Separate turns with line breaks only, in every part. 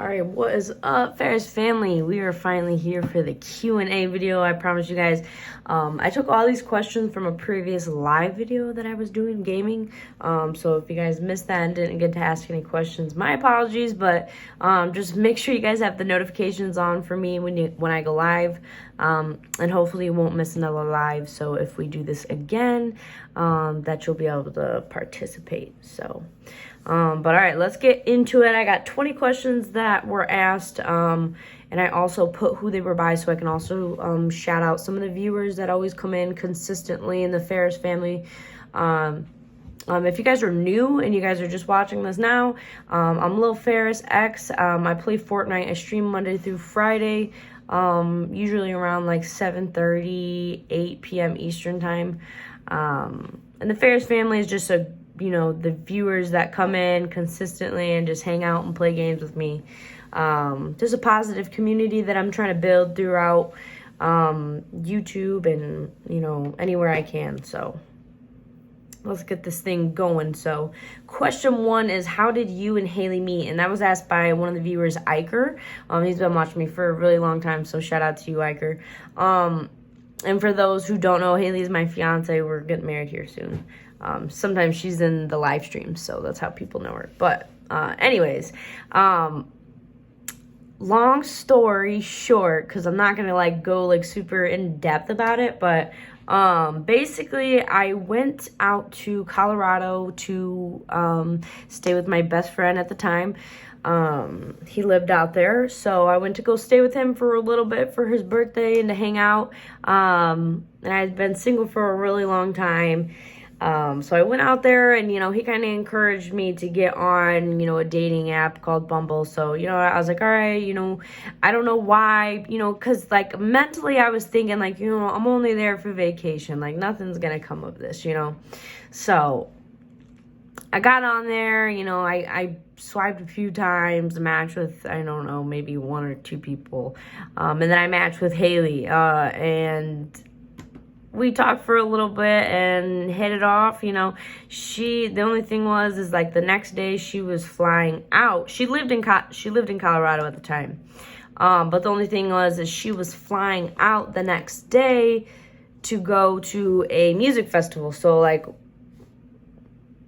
All right, what is up, Ferris family? We are finally here for the Q&A video. I promise you guys. I took all these questions from a previous live video that I was doing gaming. So if you guys missed that and didn't get to ask any questions, my apologies. But just make sure you guys have the notifications on for me when I go live, and hopefully you won't miss another live. So if we do this again, that you'll be able to participate. So. But all right, let's get into it. I got 20 questions that were asked, and I also put who they were by so I can also shout out some of the viewers that always come in consistently in the Ferris family. If you guys are new and you guys are just watching this now, I'm Lil Ferris X. I play Fortnite. I stream Monday through Friday, usually around like 7:30, 8 p.m. Eastern time. And the Ferris family is just the viewers that come in consistently and just hang out and play games with me. There's a positive community that I'm trying to build throughout YouTube and, anywhere I can. So let's get this thing going. So question 1 is, how did you and Haley meet? And that was asked by one of the viewers, Iker. He's been watching me for a really long time, so shout out to you, Iker. And for those who don't know, Haley is my fiance. We're getting married here soon. Sometimes she's in the live streams, so that's how people know her. But anyways, long story short, because I'm not gonna go super in depth about it, but basically I went out to Colorado to stay with my best friend at the time. He lived out there, so I went to go stay with him for a little bit for his birthday and to hang out. And I had been single for a really long time. So I went out there and, he kind of encouraged me to get on, a dating app called Bumble. So, I was like, all right, I don't know why, because mentally I was thinking I'm only there for vacation. Nothing's going to come of this, So I got on there, I swiped a few times, matched with, I don't know, maybe 1 or 2 people. And then I matched with Haley, and we talked for a little bit and hit it off. The only thing is the next day she was flying out. She lived in Colorado at the time. But the only thing is she was flying out the next day to go to a music festival. So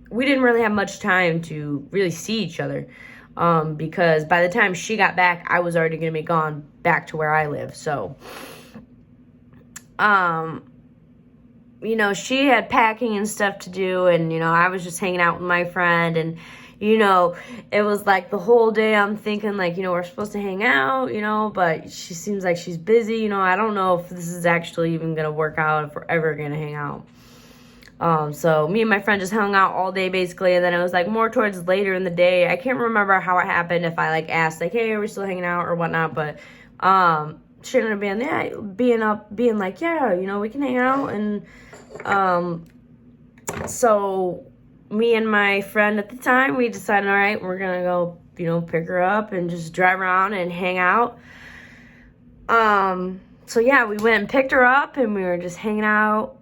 we didn't really have much time to really see each other. Because by the time she got back, I was already going to be gone back to where I live. So, she had packing and stuff to do, and, I was just hanging out with my friend, and, it was the whole day I'm thinking we're supposed to hang out, but she seems like she's busy, I don't know if this is actually even going to work out, if we're ever going to hang out. So me and my friend just hung out all day basically, and then it was more towards later in the day. I can't remember how it happened, if I asked hey, are we still hanging out or whatnot, but, she ended up being yeah, we can hang out. And so me and my friend at the time, we decided, all right, we're gonna go, pick her up and just drive around and hang out. So yeah, we went and picked her up, and we were just hanging out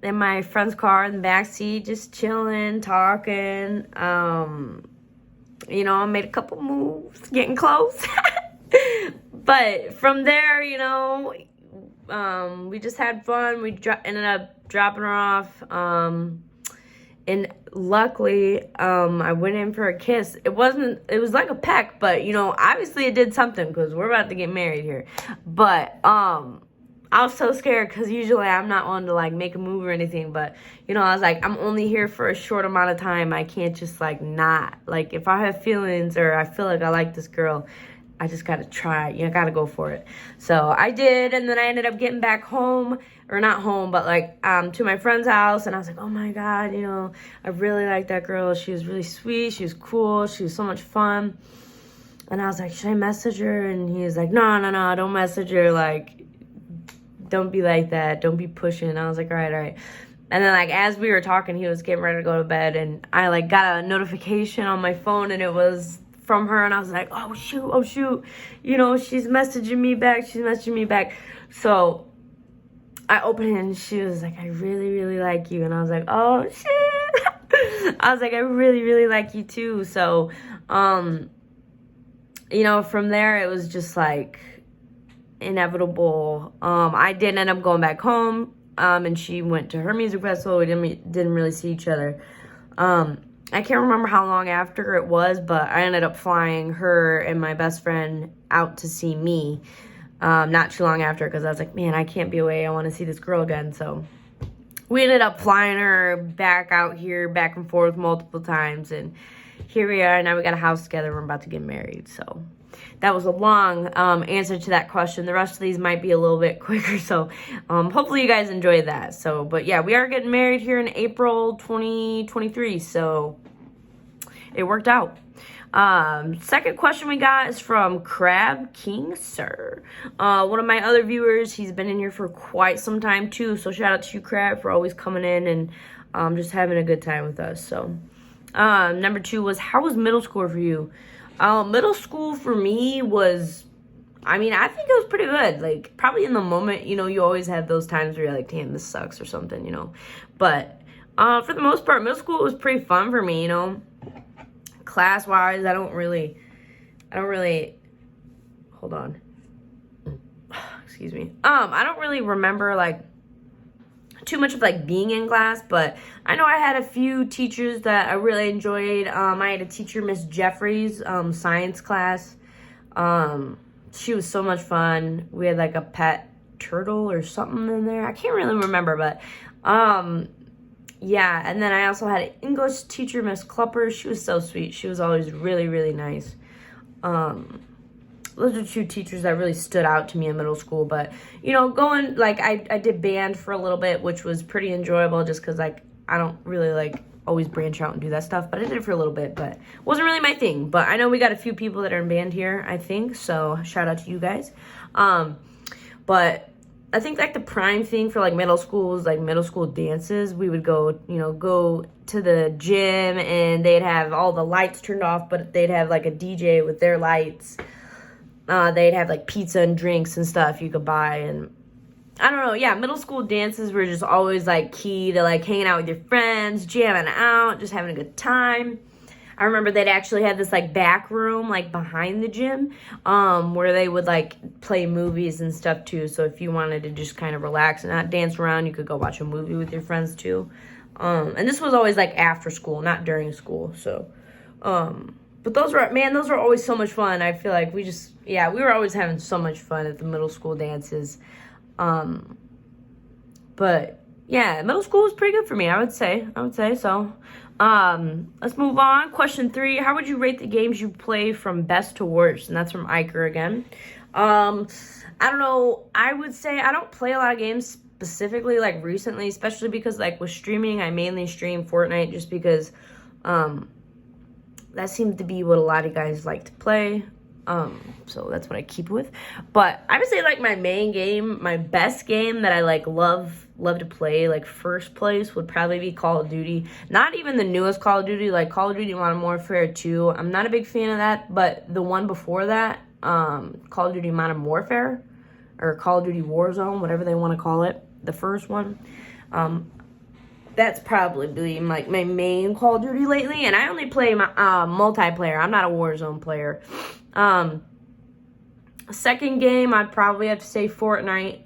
in my friend's car in the back seat, just chilling, talking. I made a couple moves, getting close. But from there, we just had fun. We ended up dropping her off. And luckily, I went in for a kiss. It was like a peck, but, obviously it did something because we're about to get married here. But, I was so scared because usually I'm not one to make a move or anything, but I was I'm only here for a short amount of time. I can't just not if I have feelings or I feel I like this girl, I just gotta try. I gotta go for it. So I did, and then I ended up getting back home, or not home, but to my friend's house, and I was oh my God, I really like that girl. She was really sweet. She was cool. She was so much fun. And I was should I message her? And he was no, don't message her. Don't be like that. Don't be pushing. I was all right. And then as we were talking, he was getting ready to go to bed, and I got a notification on my phone, and it was from her, and I was oh shoot, she's messaging me back. So I opened it, and she was I really, really like you. And I was oh shit. I was I really, really like you too. So from there it was just like inevitable. I did end up going back home, and she went to her music festival. We didn't really see each other. I can't remember how long after it was, but I ended up flying her and my best friend out to see me, not too long after, because I was like, man, I can't be away. I want to see this girl again. So we ended up flying her back out here, back and forth multiple times, and here we are. Now we got a house together. We're about to get married. So that was a long answer to that question. The rest of these might be a little bit quicker, so hopefully you guys enjoyed that. So, but yeah, we are getting married here in April 2023, so it worked out. Second question we got is from Crab King Sir. One of my other viewers. He's been in here for quite some time too, so shout out to you, Crab, for always coming in and just having a good time with us. So number 2 was, how was middle school for you? Middle school for me was, I think it was pretty good. Like, probably in the moment, you always have those times where you're like, damn, this sucks or something, But for the most part, middle school was pretty fun for me, Class-wise, I don't really, hold on. Excuse me. I don't really remember, like, too much of like being in class, but I know I had a few teachers that I really enjoyed. I had a teacher, Miss Jeffries, science class. She was so much fun. We had like a pet turtle or something in there. I can't really remember, but yeah. And then I also had an English teacher, Miss Klupper. She was so sweet. She was always really, really nice. Those are 2 teachers that really stood out to me in middle school. But, going, like, I did band for a little bit, which was pretty enjoyable just because, like, I don't really, like, always branch out and do that stuff. But I did it for a little bit, but it wasn't really my thing. But I know we got a few people that are in band here, I think. So, shout out to you guys. But I think, like, the prime thing for, like, middle school was, like, middle school dances. We would go, go to the gym, and they'd have all the lights turned off, but they'd have, like, a DJ with their lights. They'd have like pizza and drinks and stuff you could buy, and I don't know, yeah, middle school dances were just always like key to like hanging out with your friends, jamming out, just having a good time. I remember they'd actually have this like back room like behind the gym, where they would like play movies and stuff too. So if you wanted to just kind of relax and not dance around, you could go watch a movie with your friends too. And this was always like after school, not during school. So, but those were always so much fun. I feel like we were always having so much fun at the middle school dances. But yeah, middle school was pretty good for me, I would say so. Let's move on. Question 3, how would you rate the games you play from best to worst? And that's from Iker again. I don't know. I would say I don't play a lot of games specifically like recently, especially because like with streaming, I mainly stream Fortnite just because, that seems to be what a lot of guys like to play. So that's what I keep with. But I would say like my main game, my best game that I like love to play, like first place would probably be Call of Duty. Not even the newest Call of Duty, like Call of Duty Modern Warfare 2. I'm not a big fan of that, but the one before that, Call of Duty Modern Warfare or Call of Duty Warzone, whatever they want to call it, the first one. That's probably like my main Call of Duty lately, and I only play my multiplayer. I'm not a Warzone player. Second game, I'd probably have to say Fortnite.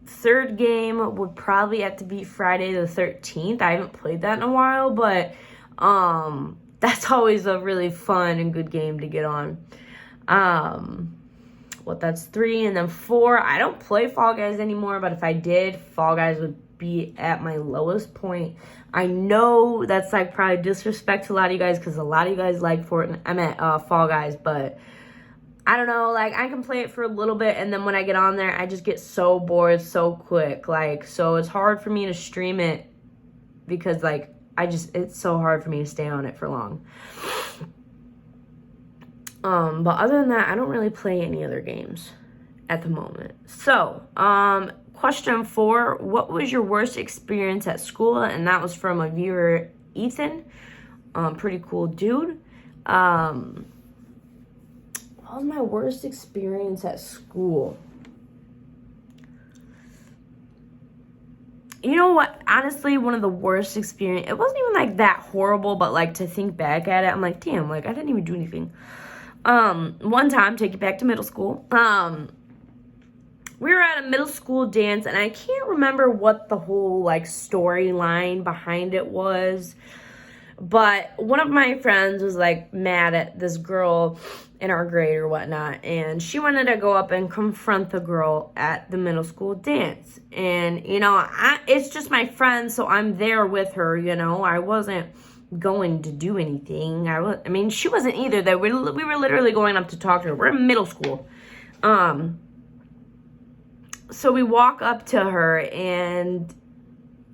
Third game would probably have to be Friday the 13th. I haven't played that in a while, but that's always a really fun and good game to get on. That's 3, and then 4, I don't play Fall Guys anymore, but if I did, Fall Guys would be at my lowest point. I know that's like probably disrespect to a lot of you guys because a lot of you guys like Fall Guys, but I don't know, like I can play it for a little bit and then when I get on there I just get so bored so quick, like, so it's hard for me to stream it because like it's so hard for me to stay on it for long. But other than that, I don't really play any other games at the moment. So, question 4, what was your worst experience at school? And that was from a viewer, Ethan. Pretty cool dude. What was my worst experience at school? You know what? Honestly, one of the worst experience, it wasn't even like that horrible, but like to think back at it, I'm like, damn, like I didn't even do anything. One time, take it back to middle school. We were at a middle school dance, and I can't remember what the whole, like, storyline behind it was. But one of my friends was, like, mad at this girl in our grade or whatnot. And she wanted to go up and confront the girl at the middle school dance. And, you know, it's just my friend, so I'm there with her, you know. I wasn't going to do anything. I mean, she wasn't either. That we were literally going up to talk to her. We're in middle school. So we walk up to her, and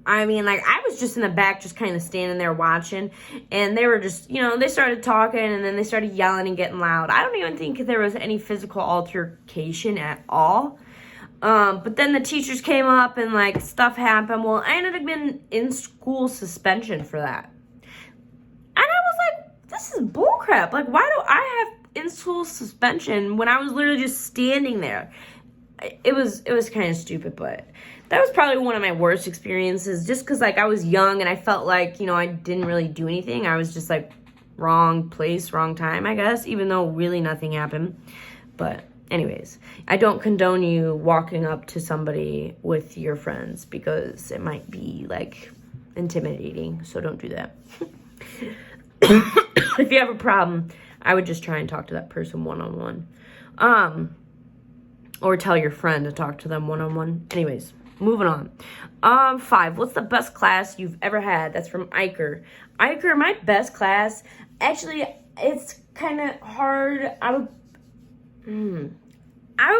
I mean, like, I was just in the back, just kind of standing there watching, and they were just, you know, they started talking, and then they started yelling and getting loud. I don't even think there was any physical altercation at all. But then the teachers came up, and, like, stuff happened. Well, I ended up being in school suspension for that. And I was like, this is bullcrap. Like, why do I have in school suspension when I was literally just standing there? It was kind of stupid, but that was probably one of my worst experiences, just because, like, I was young and I felt like, you know, I didn't really do anything. I was just, like, wrong place, wrong time, I guess, even though really nothing happened. But anyways, I don't condone you walking up to somebody with your friends, because it might be, like, intimidating, so don't do that. If you have a problem, I would just try and talk to that person one-on-one. Or tell your friend to talk to them one-on-one. Anyways, moving on. 5, what's the best class you've ever had? That's from Iker. Iker, my best class, actually, it's kind of hard. I would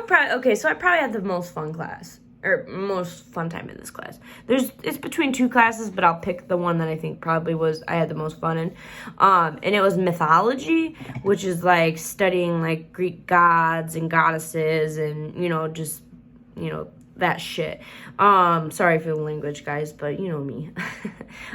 probably, okay, so I probably had the most fun class, or most fun time in this class. It's between 2 classes, but I'll pick the one that I think probably I had the most fun in. And it was mythology, which is like studying like Greek gods and goddesses and, you know, just, you know, that shit. Sorry for the language, guys, but you know me.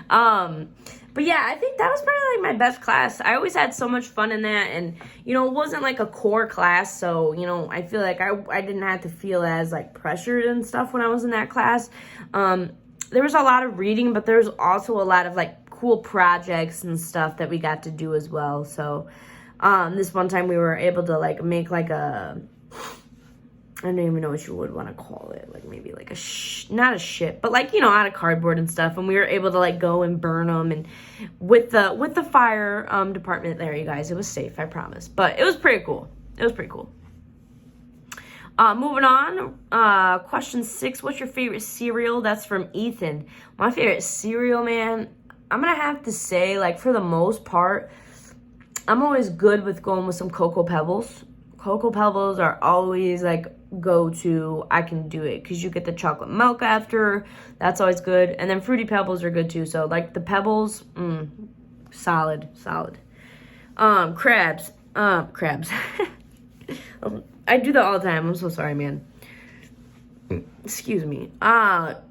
But yeah, I think that was probably like my best class. I always had so much fun in that, and you know, it wasn't like a core class, so you know, I feel like I didn't have to feel as like pressured and stuff when I was in that class. There was a lot of reading, but there was also a lot of like cool projects and stuff that we got to do as well. So this one time we were able to like make like a, I don't even know what you would want to call it. Like maybe like not a ship, but like, you know, out of cardboard and stuff. And we were able to like go and burn them. And with the fire department there, you guys, it was safe, I promise. But it was pretty cool. It was pretty cool. Moving on. Question 6, what's your favorite cereal? That's from Ethan. My favorite cereal, man, I'm going to have to say, like, for the most part, I'm always good with going with some Cocoa Pebbles. Cocoa Pebbles are always like go-to. I can do it because you get the chocolate milk after. That's always good. And then Fruity Pebbles are good too. So like the Pebbles, solid. Crabs. I do that all the time. I'm so sorry, man. Excuse me.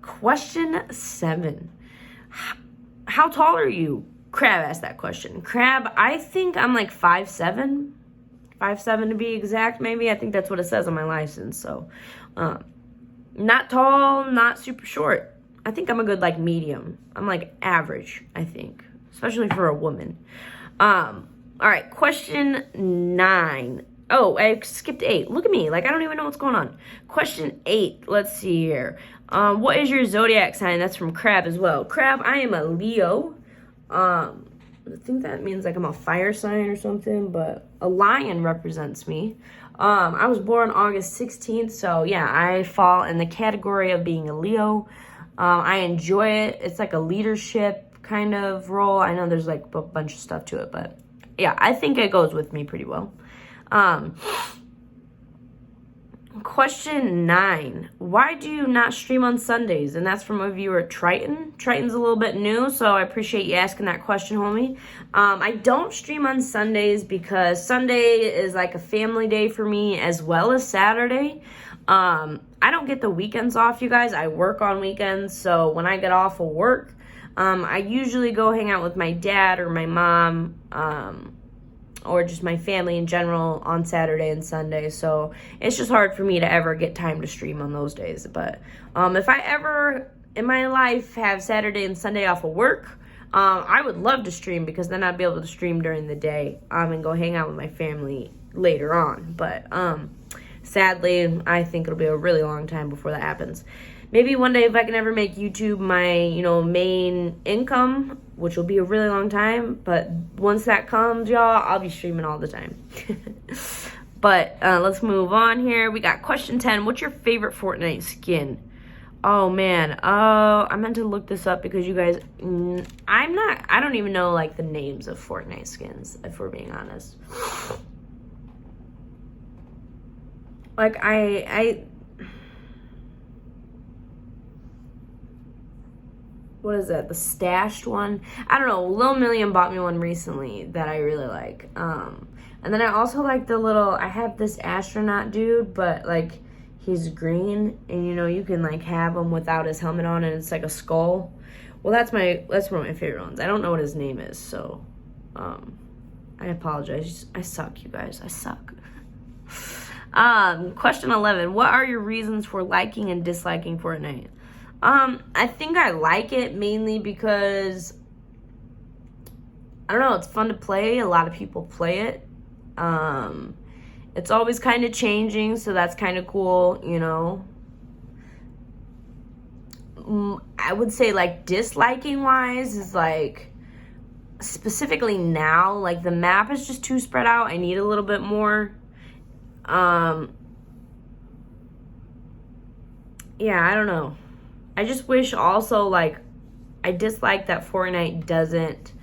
Question 7. How tall are you? Crab asked that question. Crab, I think I'm like 5'7". 5'7" to be exact, maybe. I think that's what it says on my license. So, not tall, not super short. I think I'm a good, like, medium. I'm, like, average, I think. Especially for a woman. All right, question 9. Oh, I skipped 8. Look at me. Like, I don't even know what's going on. Question 8. Let's see here. What is your zodiac sign? That's from Crab as well. Crab, I am a Leo. I think that means like I'm a fire sign or something, but a lion represents me. I was born August 16th, so yeah, I fall in the category of being a Leo. I enjoy it. It's like a leadership kind of role. I know there's like a bunch of stuff to it, but yeah, I think it goes with me pretty well. Question 9. Why do you not stream on Sundays? And that's from a viewer, Triton. Triton's a little bit new, so I appreciate you asking that question, homie. I don't stream on Sundays because Sunday is like a family day for me as well as Saturday. I don't get the weekends off, you guys. I work on weekends, so when I get off of work, I usually go hang out with my dad or my mom, or just my family in general on Saturday and Sunday. So it's just hard for me to ever get time to stream on those days. But if I ever in my life have Saturday and Sunday off of work, I would love to stream because then I'd be able to stream during the day and go hang out with my family later on. But sadly, I think it'll be a really long time before that happens. Maybe one day if I can ever make YouTube my, main income, which will be a really long time. But once that comes, y'all, I'll be streaming all the time. But let's move on here. We got question 10. What's your favorite Fortnite skin? Oh, man. I meant to look this up because you guys, I don't even know, like, the names of Fortnite skins, if we're being honest. Like, what is that? The stashed one? I don't know. Lil Million bought me one recently that I really like. And then I also like I have this astronaut dude, but, like, he's green, and you can like have him without his helmet on, and it's like a skull. Well, that's one of my favorite ones. I don't know what his name is, so I apologize. I suck, you guys. I suck. Question 11. What are your reasons for liking and disliking Fortnite? I think I like it mainly because I don't know, it's fun to play. A lot of people play it. It's always kind of changing, so that's kind of cool, I would say, like, disliking wise is, like, specifically now, like, the map is just too spread out. I need a little bit more. Yeah, I don't know. I just wish also, like, I dislike that Fortnite doesn't,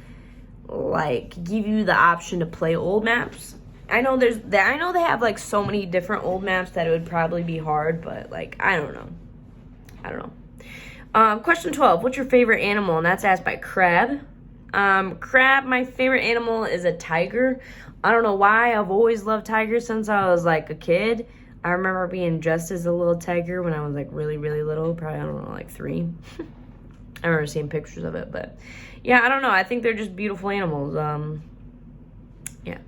like, give you the option to play old maps. I know they have, like, so many different old maps that it would probably be hard, but, like, I don't know. Question 12. What's your favorite animal? And that's asked by Crab. Crab, my favorite animal is a tiger. I don't know why. I've always loved tigers since I was, like, a kid. I remember being dressed as a little tiger when I was, like, really, really little. Probably, I don't know, like 3. I remember seeing pictures of it, but yeah, I don't know. I think they're just beautiful animals. Yeah.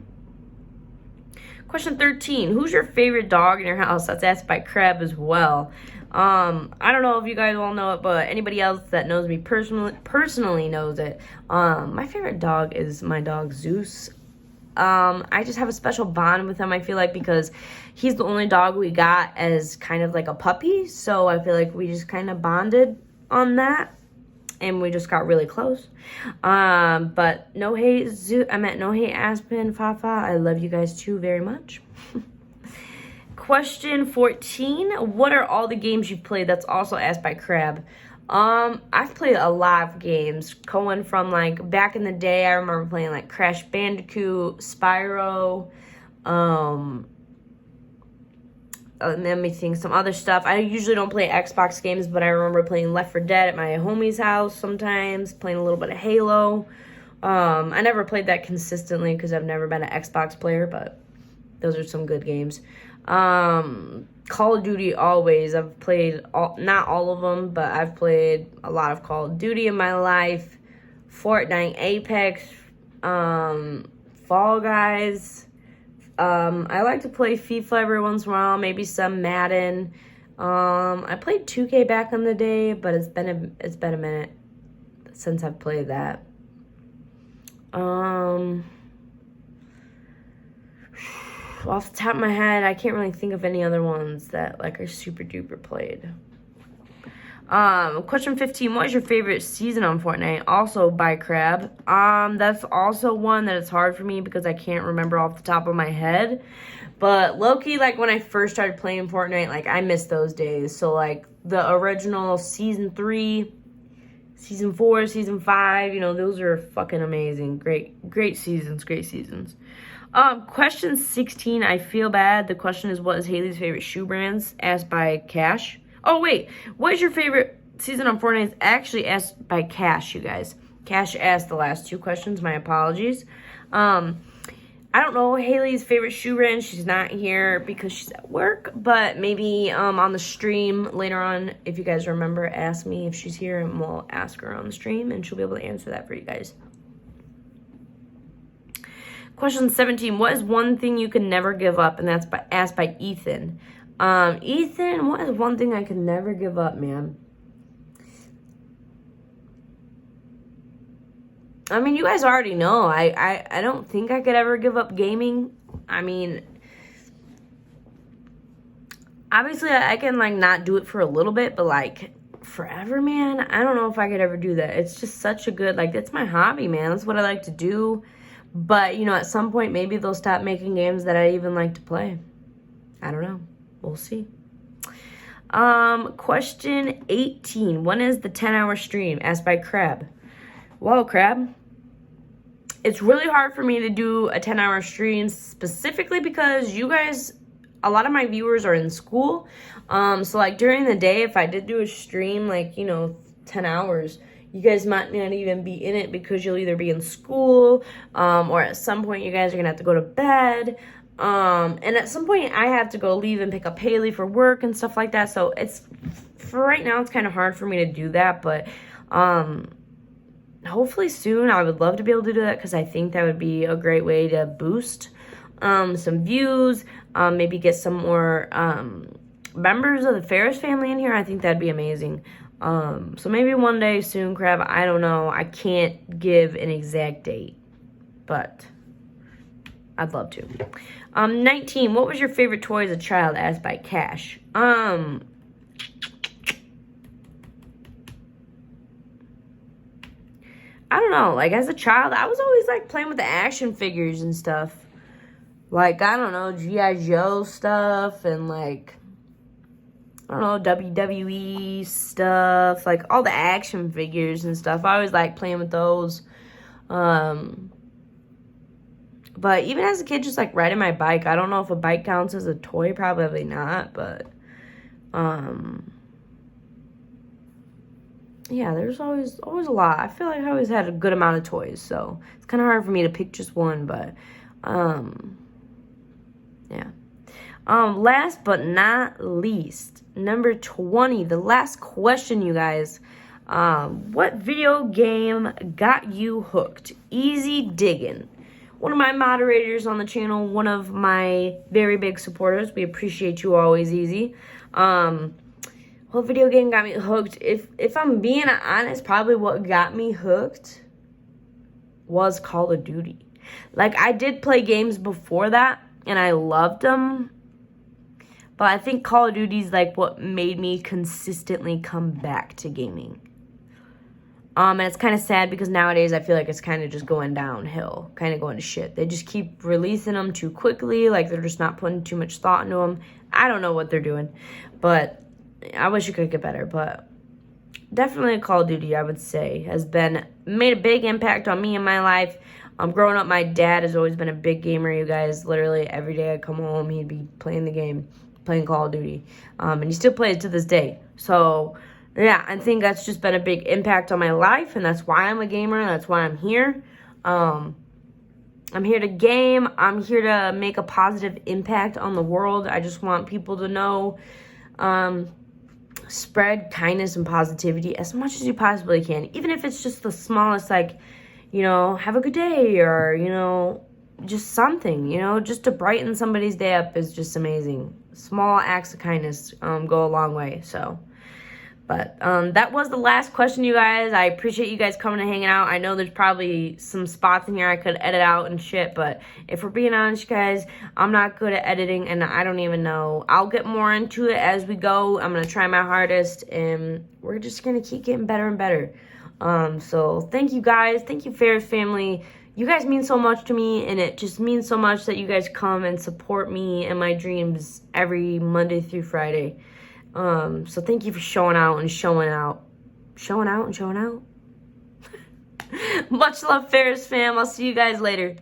Question 13. Who's your favorite dog in your house? That's asked by Crab as well. I don't know if you guys all know it, but anybody else that knows me personally knows it. My favorite dog is my dog Zeus. I just have a special bond with him, I feel like, because he's the only dog we got as kind of like a puppy. So I feel like we just kind of bonded on that. And we just got really close. But no hate, no hate, Aspen, Fafa. I love you guys too very much. Question 14. What are all the games you've played? That's also asked by Crab. I've played a lot of games. Going from, like, back in the day, I remember playing, like, Crash Bandicoot, Spyro, let me think, some other stuff. I usually don't play Xbox games, but I remember playing Left 4 Dead at my homie's house sometimes, playing a little bit of Halo. I never played that consistently because I've never been an Xbox player, but those are some good games. Call of Duty always. I've played, not all of them, but I've played a lot of Call of Duty in my life. Fortnite, Apex, Fall Guys. I like to play FIFA every once in a while, maybe some Madden. I played 2K back in the day, but it's been a minute since I've played that. Off the top of my head, I can't really think of any other ones that, like, are super duper played. Question 15. What is your favorite season on Fortnite? Also by Crab. That's also one that is hard for me because I can't remember off the top of my head. But low-key, like, when I first started playing Fortnite, like, I miss those days. So, like, the original Season 3, Season 4, Season 5, those are fucking amazing. Great seasons, great seasons. Question 16. I feel bad. The question is, what is Haley's favorite shoe brands? Asked by Cash. Oh, wait. What is your favorite season on Fortnite? It's actually asked by Cash, you guys. Cash asked the last 2 questions. My apologies. I don't know Haley's favorite shoe brand. She's not here because she's at work. But maybe on the stream later on, if you guys remember, ask me if she's here. And we'll ask her on the stream. And she'll be able to answer that for you guys. Question 17. What is one thing you can never give up? And that's asked by Ethan. Ethan, what is one thing I can never give up, man? I mean, you guys already know. I don't think I could ever give up gaming. I mean, obviously I can like not do it for a little bit, but like forever, man, I don't know if I could ever do that. It's just such a good, like, it's my hobby, man. That's what I like to do. But, you know, at some point, maybe they'll stop making games that I even like to play. I don't know. We'll see. Question 18. When is the 10-hour stream? Asked by Crab. Well, Crab, it's really hard for me to do a 10-hour stream specifically because you guys, a lot of my viewers are in school. So, like, during the day, if I did do a stream, like, you know, 10 hours, you guys might not even be in it because you'll either be in school, or at some point you guys are going to have to go to bed. And at some point I have to go leave and pick up Haley for work and stuff like that. So it's, for right now, it's kind of hard for me to do that. But hopefully soon I would love to be able to do that because I think that would be a great way to boost some views, maybe get some more members of the Ferris family in here. I think that'd be amazing. So maybe one day soon, Crab. I don't know. I can't give an exact date, but I'd love to. 19. What was your favorite toy as a child? Asked by Cash. I don't know. Like, as a child, I was always, like, playing with the action figures and stuff. Like, I don't know, G.I. Joe stuff and, like, I don't know, WWE stuff. Like, all the action figures and stuff. I always like playing with those. But even as a kid, just, like, riding my bike. I don't know if a bike counts as a toy. Probably not, but, yeah, there's always a lot. I feel like I always had a good amount of toys, so it's kind of hard for me to pick just one, but, yeah. Last but not least, number 20, the last question, you guys. What video game got you hooked? Easy Diggin'. One of my moderators on the channel, one of my very big supporters. We appreciate you always, Easy. What video game got me hooked? If I'm being honest, probably what got me hooked was Call of Duty. Like, I did play games before that, and I loved them. But I think Call of Duty is, like, what made me consistently come back to gaming. And it's kind of sad because nowadays I feel like it's kind of just going downhill, kind of going to shit. They just keep releasing them too quickly, like they're just not putting too much thought into them. I don't know what they're doing, but I wish it could get better. But definitely Call of Duty, I would say, has made a big impact on me in my life. Growing up, my dad has always been a big gamer, you guys. Literally every day I come home, he'd be playing the game, playing Call of Duty. And he still plays to this day. So, yeah, I think that's just been a big impact on my life, and that's why I'm a gamer, and that's why I'm here. I'm here to game. I'm here to make a positive impact on the world. I just want people to know, spread kindness and positivity as much as you possibly can. Even if it's just the smallest, like, you know, have a good day, or, you know, just something, you know, just to brighten somebody's day up is just amazing. Small acts of kindness go a long way, so... But that was the last question, you guys. I appreciate you guys coming and hanging out. I know there's probably some spots in here I could edit out and shit, but if we're being honest, you guys, I'm not good at editing, and I don't even know. I'll get more into it as we go. I'm going to try my hardest, and we're just going to keep getting better and better. So thank you, guys. Thank you, Ferris family. You guys mean so much to me, and it just means so much that you guys come and support me and my dreams every Monday through Friday. So thank you for showing out and showing out. Showing out and showing out. Much love, Ferris fam. I'll see you guys later.